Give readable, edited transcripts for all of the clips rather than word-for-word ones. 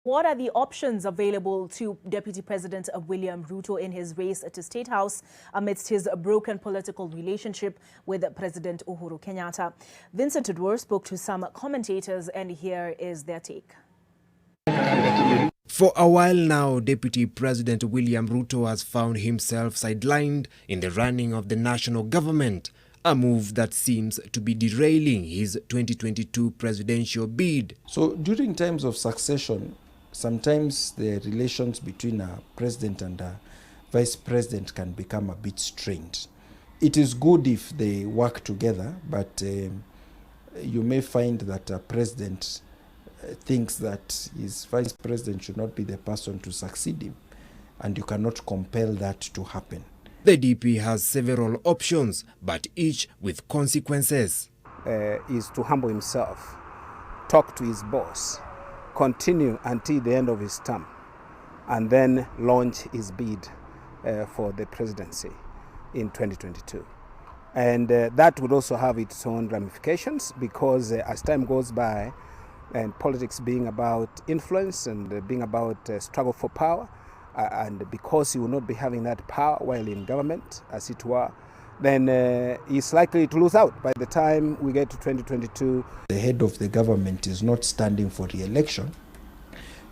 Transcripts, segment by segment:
What are the options available to Deputy President William Ruto in his race to State House amidst his broken political relationship with President Uhuru Kenyatta? Vincent Udwar spoke to some commentators, and here is their take. For a while now, Deputy President William Ruto has found himself sidelined in the running of the national government, a move that seems to be derailing his 2022 presidential bid. So during times of succession, sometimes the relations between a president and a vice president can become a bit strained. It is good if they work together, but you may find that a president thinks that his vice president should not be the person to succeed him, and you cannot compel that to happen. The DP has several options, but each with consequences. Is to humble himself, talk to his boss, continue until the end of his term, and then launch his bid for the presidency in 2022. And that would also have its own ramifications, because as time goes by, and politics being about influence and being about struggle for power, and because he will not be having that power while in government, as it were, then he's likely to lose out by the time we get to 2022. The head of the government is not standing for re-election.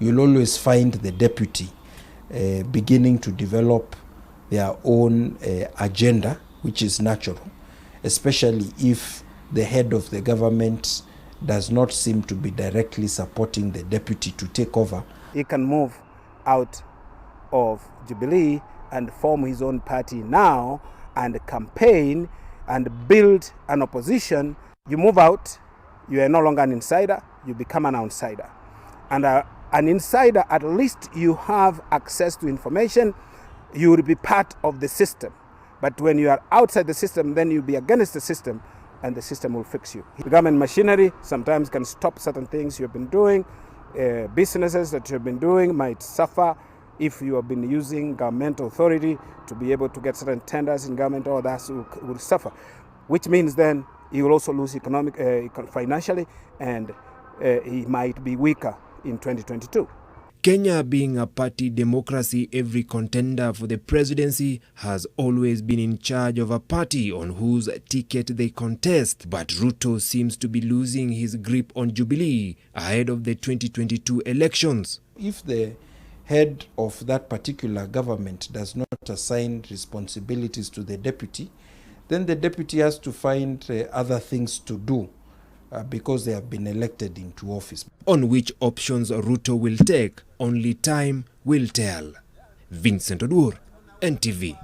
You'll always find the deputy beginning to develop their own agenda, which is natural, especially if the head of the government does not seem to be directly supporting the deputy to take over. He can move out of Jubilee and form his own party now and campaign and build an opposition. You move out, you are no longer an insider, you become an outsider. And an insider, at least you have access to information, you will be part of the system. But when you are outside the system, then you'll be against the system, and the system will fix you. The government machinery sometimes can stop certain things you've been doing. Businesses that you've been doing might suffer if you have been using governmental authority to be able to get certain tenders in government. All that will suffer, which means then he will also lose financially, and he might be weaker in 2022. Kenya being a party democracy, every contender for the presidency has always been in charge of a party on whose ticket they contest. But Ruto seems to be losing his grip on Jubilee ahead of the 2022 elections. If the head of that particular government does not assign responsibilities to the deputy, then the deputy has to find other things to do because they have been elected into office. On which options Ruto will take, only time will tell. Vincent Udwar, NTV.